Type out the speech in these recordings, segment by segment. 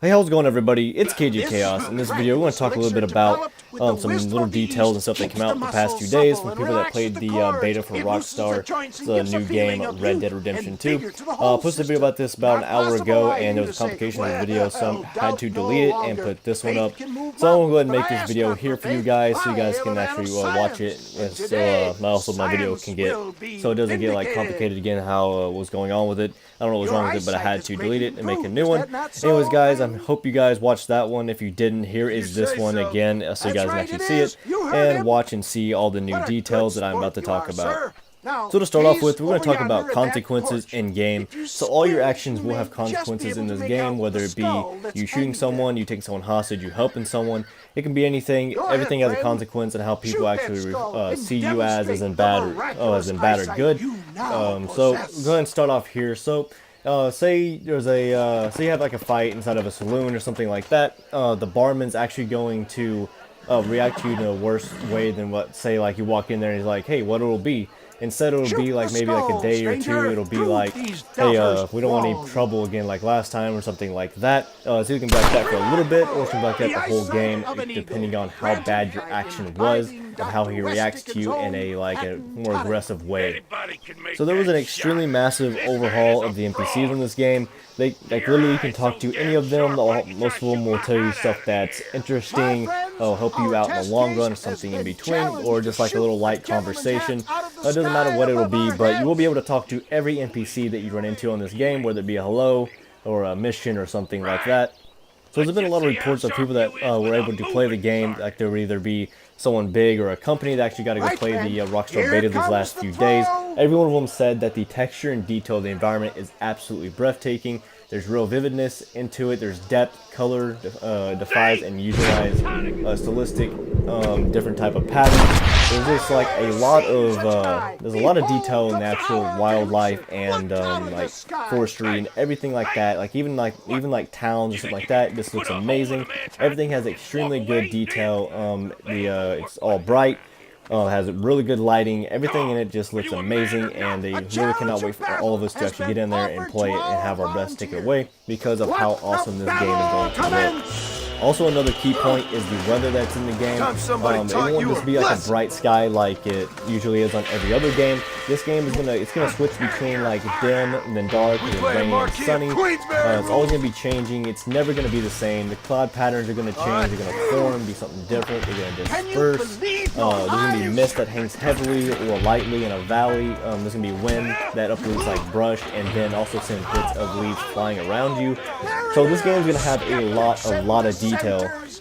Hey, how's it going, everybody? It's KG Chaos. In this video, we're going to talk a little bit about some little details and stuff that came out in the past few days from people that played the beta for Rockstar, the new game Red Dead Redemption 2. Posted a video about this about an hour ago, and there was a complication with the video, so I had to delete it and put this one up. So I'm going to go ahead and make this video here for you guys, so you guys can actually watch it, so also my video can get, so it doesn't get like complicated again how was going on with it. I don't know what was wrong with it, but I had to delete it and make a new one. Anyways, guys, I hope you guys watched that one. If you didn't, here is this one again, so you guys can actually see it and watch and see all the new details that I'm about to talk about. So to start off with, we're going to talk about consequences in game. So all your actions will have consequences in this game, whether it be you shooting someone, you taking someone hostage, you helping someone. It can be anything. Everything has a consequence, and how people actually see you as in bad or good. So go ahead and start off here. So say there's say you have like a fight inside of a saloon or something like that. The barman's actually going to react to you in a worse way than what, say, like you walk in there and he's like, hey, what it'll be. Instead, it'll be like maybe like a day or two. It'll be like, hey, we don't want any trouble again like last time or something like that. So you can be like that for a little bit, or you can be like that the whole game, depending on how bad your action was and how he reacts to you in a more aggressive way. So there was an extremely massive overhaul of the NPCs in this game. They literally, you can talk to any of them. Most of them will tell you stuff that's interesting, help you out in the long run, or something in between, or just like a little light conversation. It doesn't matter what it will be, but you will be able to talk to every NPC that you run into on this game, whether it be a hello or a mission or something like that. So there's been a lot of reports of people that were able to play the game, like there would either be someone big or a company that actually got to go play the Rockstar beta these last few days. Every one of them said that the texture and detail of the environment is absolutely breathtaking. There's real vividness into it. There's depth, color, defies and utilize stylistic, different type of patterns. There's just like a lot of there's a lot of detail in the actual wildlife and like forestry and everything like that. Like even like towns or something like that. This looks amazing. Everything has extremely good detail. It's all bright. Has really good lighting. Everything in it just looks amazing, and they really cannot wait for all of us to actually get in there and play it and have our best take it away because of how awesome this game is going to look. Also, another key point is the weather that's in the game. It won't just be like a bright sky like it usually is on every other game. This game is gonna switch between like dim and then dark and then rainy and sunny. It's always gonna be changing. It's never gonna be the same. The cloud patterns are gonna change. They're gonna form, be something different. They're gonna disperse. There's gonna be mist that hangs heavily or lightly in a valley. There's gonna be wind that uproots like brush, and then also send bits of leaves flying around you. So this game is gonna have a lot of detail.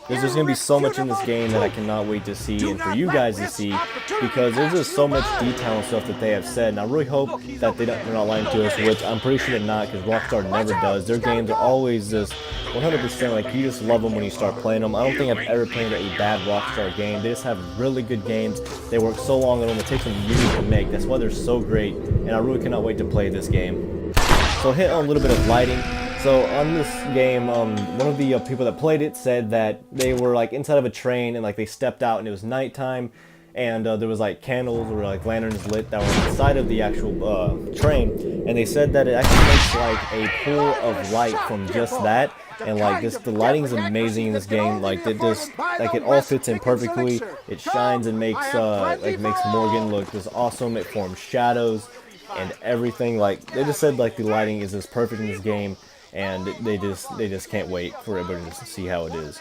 There's just going to be so much in this game that I cannot wait to see and for you guys to see, because there's just so much detail and stuff that they have said, and I really hope that they're not lying to us, which I'm pretty sure they're not, because Rockstar never does. Their games are always just 100% like you just love them when you start playing them. I don't think I've ever played a bad Rockstar game. They just have really good games. They work so long on them. It takes them years to make. That's why they're so great, and I really cannot wait to play this game. So hit on a little bit of lighting. So on this game, one of the people that played it said that they were like inside of a train, and like they stepped out and it was nighttime, and there was like candles or like lanterns lit that were inside of the actual train, and they said that it actually makes like a pool of light from just that, and like the lighting is amazing in this game. Like it all fits in perfectly. It shines and makes Morgan look just awesome. It forms shadows and everything. Like they just said like the lighting is just perfect in this game. And they just can't wait for everybody to see how it is.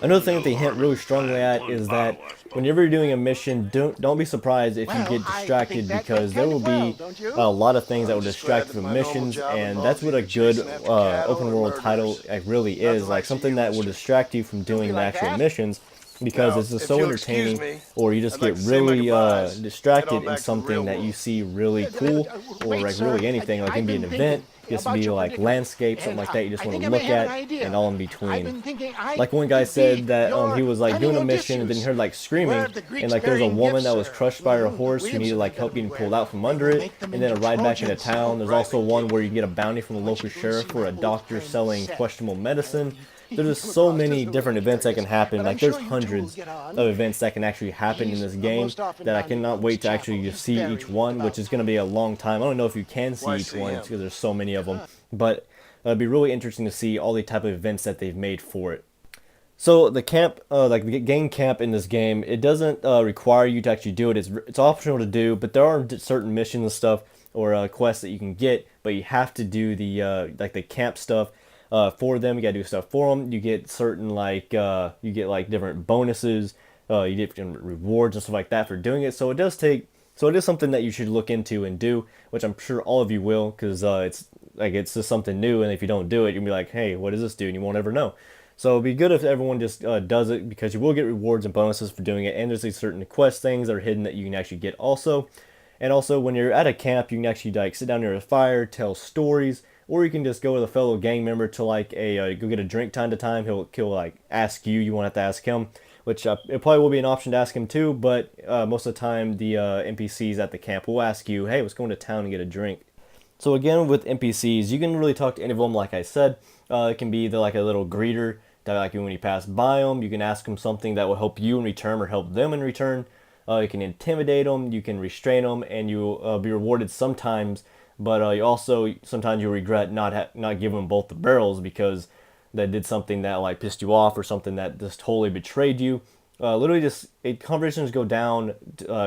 Another thing that they hint really strongly at is that whenever you're doing a mission, don't be surprised if you get distracted, because there will be a lot of things that will distract you from missions, and that's what a good open world title really is, like something that will distract you from doing the actual missions, because it's just so entertaining, or you just get really distracted in something that you see really cool, or like really anything, like it can be an event, just be like landscape, something like that you just want to look at, and all in between. Like one guy said that he was like doing a mission, and then he heard like screaming, and like there was a woman that was crushed by her horse who needed like help getting pulled out from under it, and then a ride back into town. There's also one where you can get a bounty from the local sheriff for a doctor selling questionable medicine. There's just so many different events that can happen. Like there's hundreds of events that can actually happen in this game that I cannot wait to actually see each one, which is going to be a long time. I don't know if you can see each one because there's so many of them, but It'd be really interesting to see all the type of events that they've made for it. So the camp, like the game camp in this game, it doesn't require you to actually do it. It's optional to do, but there are certain missions and stuff or quests that you can get, but you have to do the like the camp stuff for them. You gotta do stuff for them. You get certain like you get like different bonuses, you get different rewards and stuff like that for doing it. So it does take. So it is something that you should look into and do, which I'm sure all of you will, because it's just something new, and if you don't do it, you'll be like, hey, what does this do? And you won't ever know. So it'd be good if everyone just does it, because you will get rewards and bonuses for doing it, and there's these certain quest things that are hidden that you can actually get also. And also, when you're at a camp, you can actually like sit down near a fire, tell stories, or you can just go with a fellow gang member to like a go get a drink time to time. He'll like ask you, you won't have to ask him, which it probably will be an option to ask him too. But most of the time, the NPCs at the camp will ask you, hey, let's go into town and get a drink. So again, with NPCs, you can really talk to any of them. Like I said, it can be like a little greeter that like when you pass by them, you can ask them something that will help you in return or help them in return. You can intimidate them, you can restrain them, and you'll be rewarded sometimes. But you also sometimes you'll regret not giving them both the barrels because they did something that like pissed you off or something that just totally betrayed you. Literally, just conversations go down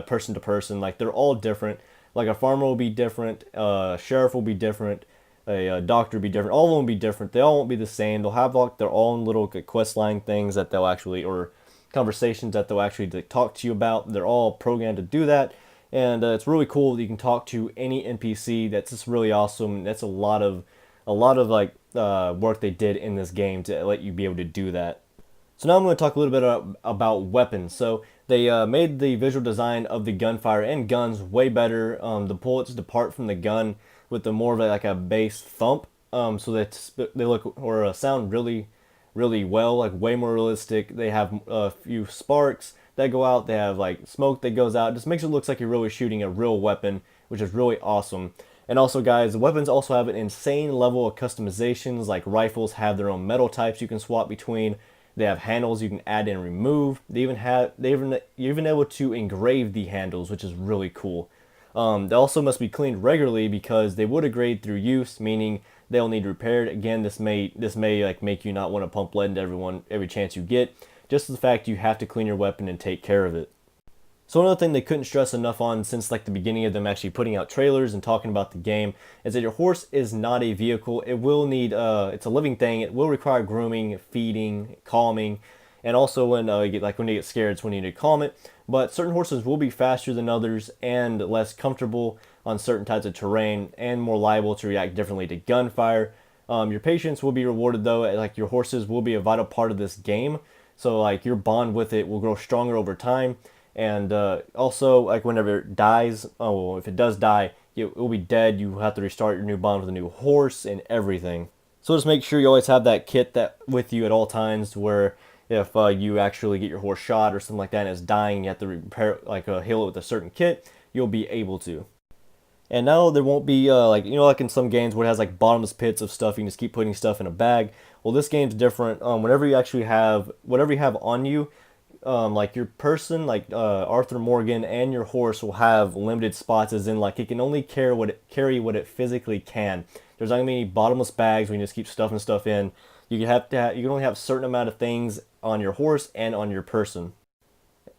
person to person. Like they're all different. Like a farmer will be different, a sheriff will be different, a doctor will be different. All of them will be different. They all won't be the same. They'll have like their own little quest line things that they'll actually, or conversations that they'll actually talk to you about. They're all programmed to do that, and it's really cool that you can talk to any NPC. That's just really awesome. That's a lot of like work they did in this game to let you be able to do that. So now I'm going to talk a little bit about weapons. So they made the visual design of the gunfire and guns way better. The bullets depart from the gun with the more of like a bass thump, so that they look or sound really, really well, like way more realistic. They have a few sparks that go out. They have like smoke that goes out. It just makes it look like you're really shooting a real weapon, which is really awesome. And also, guys, the weapons also have an insane level of customizations. Like rifles have their own metal types you can swap between. They have handles you can add and remove. You're even able to engrave the handles, which is really cool. They also must be cleaned regularly because they would degrade through use, meaning they'll need repaired. Again, this may like make you not want to pump lead into every chance you get. Just the fact you have to clean your weapon and take care of it. So another thing they couldn't stress enough on since like the beginning of them actually putting out trailers and talking about the game is that your horse is not a vehicle. It will need it's a living thing. It will require grooming, feeding, calming, and also when when you get scared, it's when you need to calm it. But certain horses will be faster than others and less comfortable on certain types of terrain and more liable to react differently to gunfire. Your patience will be rewarded though. Like your horses will be a vital part of this game. So like your bond with it will grow stronger over time. And also, like whenever it dies, well, if it does die, it will be dead. You have to restart your new bond with a new horse and everything. So just make sure you always have that kit that with you at all times. Where if you actually get your horse shot or something like that and it's dying, and you have to repair heal it with a certain kit, you'll be able to. And now there won't be like in some games where it has like bottomless pits of stuff. You can just keep putting stuff in a bag. Well, this game's different. Whenever you actually have whatever you have on you. Like your person, like Arthur Morgan, and your horse will have limited spots, as in like it can only carry what it physically can. There's not gonna be any bottomless bags where you just keep stuffing stuff in. You can only have a certain amount of things on your horse and on your person.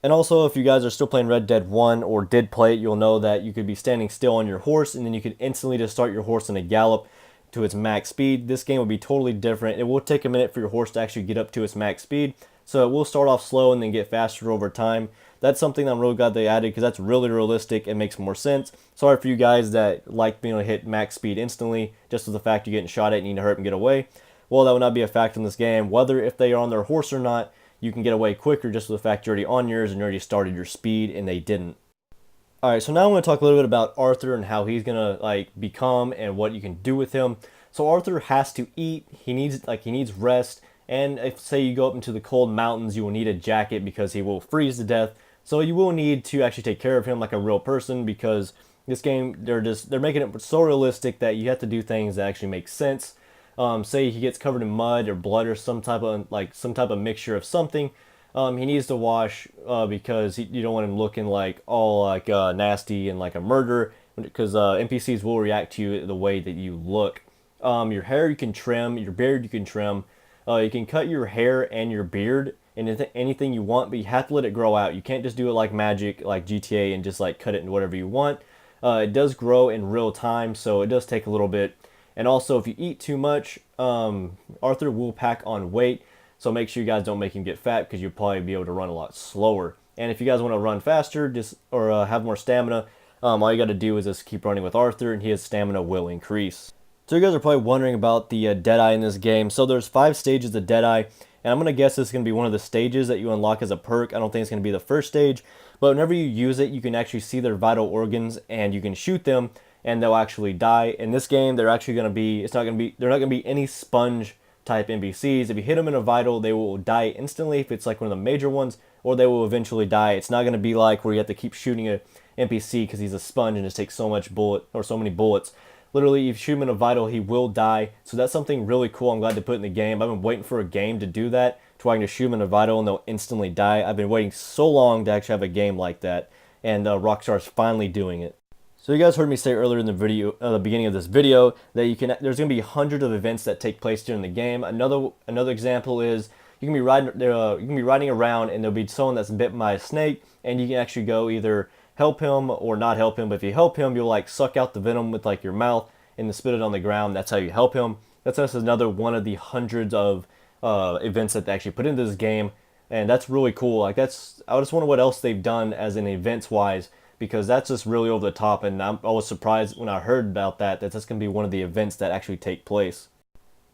And also, if you guys are still playing Red Dead 1 or did play it, you'll know that you could be standing still on your horse, and then you could instantly just start your horse in a gallop to its max speed. This game will be totally different. It will take a minute for your horse to actually get up to its max speed. So it will start off slow and then get faster over time. That's something I'm really glad they added because that's really realistic. It makes more sense. Sorry for you guys that like being able to hit max speed instantly, just with the fact you're getting shot at and you need to hurry and get away. Well, that will not be a factor in this game. Whether if they are on their horse or not, you can get away quicker just with the fact you're already on yours and you already started your speed and they didn't. Alright, so now I'm going to talk a little bit about Arthur and how he's going to like become and what you can do with him. So Arthur has to eat. He needs rest. And if, say, you go up into the cold mountains, you will need a jacket because he will freeze to death. So you will need to actually take care of him like a real person because this game, they're making it so realistic that you have to do things that actually make sense. Say he gets covered in mud or blood or some type of mixture of something. He needs to wash because you don't want him looking like all like nasty and like a murderer because NPCs will react to you the way that you look. Your hair you can trim, your beard you can trim. You can cut your hair and your beard and anything you want, but you have to let it grow out. You can't just do it like magic, like GTA, and just like cut it into whatever you want. It does grow in real time, so it does take a little bit. And also, if you eat too much, Arthur will pack on weight. So make sure you guys don't make him get fat, because you'll probably be able to run a lot slower. And if you guys want to run faster, or have more stamina, all you got to do is just keep running with Arthur, and his stamina will increase. So you guys are probably wondering about the Deadeye in this game. So there's 5 stages of Deadeye, and I'm going to guess this is going to be one of the stages that you unlock as a perk. I don't think it's going to be the first stage, but whenever you use it, you can actually see their vital organs, and you can shoot them, and they'll actually die. In this game, they're actually going to be, they're not going to be any sponge type NPCs. If you hit them in a vital, they will die instantly if it's like one of the major ones, or they will eventually die. It's not going to be like where you have to keep shooting a NPC because he's a sponge and just takes so many bullets. Literally, if you shoot him in a vital, he will die. So that's something really cool I'm glad to put in the game. I've been waiting for a game to do that, to where I can just shoot him in a vital and they'll instantly die. I've been waiting so long to actually have a game like that, and Rockstar's finally doing it. So you guys heard me say earlier in the video, the beginning of this video, that there's going to be hundreds of events that take place during the game. Another example is you can be riding around, and there'll be someone that's bit by a snake, and you can actually go either help him or not help him. But if you help him, you'll like suck out the venom with like your mouth and then spit it on the ground. That's how you help him. That's just another one of the hundreds of events that they actually put into this game, and that's really cool. Like I just wonder what else they've done as in events wise, because that's just really over the top, and I was surprised when I heard about that that's going to be one of the events that actually take place.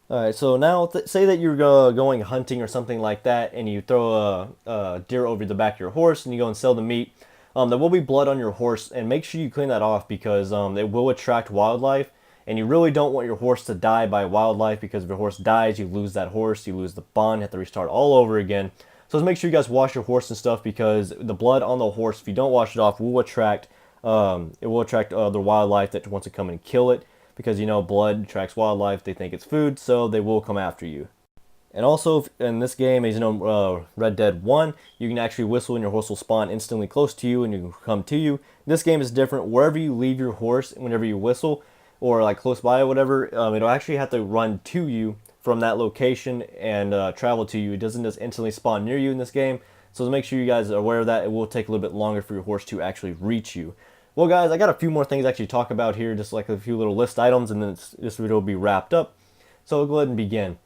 Alright, so now say that you're going hunting or something like that, and you throw a deer over the back of your horse, and you go and sell the meat. There will be blood on your horse, and make sure you clean that off, because it will attract wildlife, and you really don't want your horse to die by wildlife, because if your horse dies, you lose that horse, you lose the bond, you have to restart all over again. So just make sure you guys wash your horse and stuff, because the blood on the horse, if you don't wash it off, will attract other wildlife that wants to come and kill it, because you know blood attracts wildlife. They think it's food, so they will come after you. And also, in this game, as you know, Red Dead 1, you can actually whistle and your horse will spawn instantly close to you and you can come to you. This game is different. Wherever you leave your horse, whenever you whistle, or like close by or whatever, it'll actually have to run to you from that location and travel to you. It doesn't just instantly spawn near you in this game. So make sure you guys are aware of that. It will take a little bit longer for your horse to actually reach you. Well, guys, I got a few more things to actually talk about here, just like a few little list items, and then this video will be wrapped up. So we'll go ahead and begin.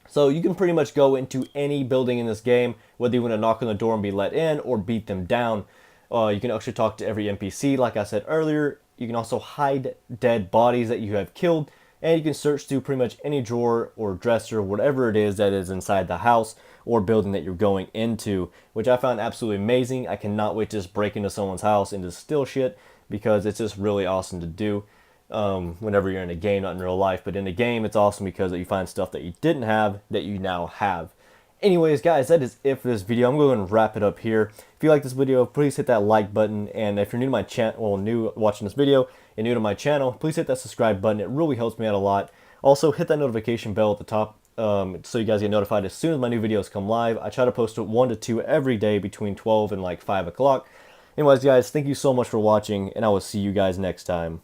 So you can pretty much go into any building in this game, whether you want to knock on the door and be let in or beat them down. You can actually talk to every NPC, like I said earlier. You can also hide dead bodies that you have killed, and you can search through pretty much any drawer or dresser, whatever it is that is inside the house or building that you're going into, which I found absolutely amazing. I cannot wait to just break into someone's house and just steal shit, because it's just really awesome to do. Whenever you're in a game, not in real life, but in a game it's awesome because you find stuff that you didn't have that you now have. Anyways, guys, that is it for this video. I'm going to wrap it up here. If you like this video, please hit that like button, and if you're new to my channel, well, new watching this video and new to my channel, please hit that subscribe button. It really helps me out a lot. Also, hit that notification bell at the top so you guys get notified as soon as my new videos come live. I try to post 1 to 2 every day between 12 and like 5 o'clock. Anyways, guys, thank you so much for watching, and I will see you guys next time.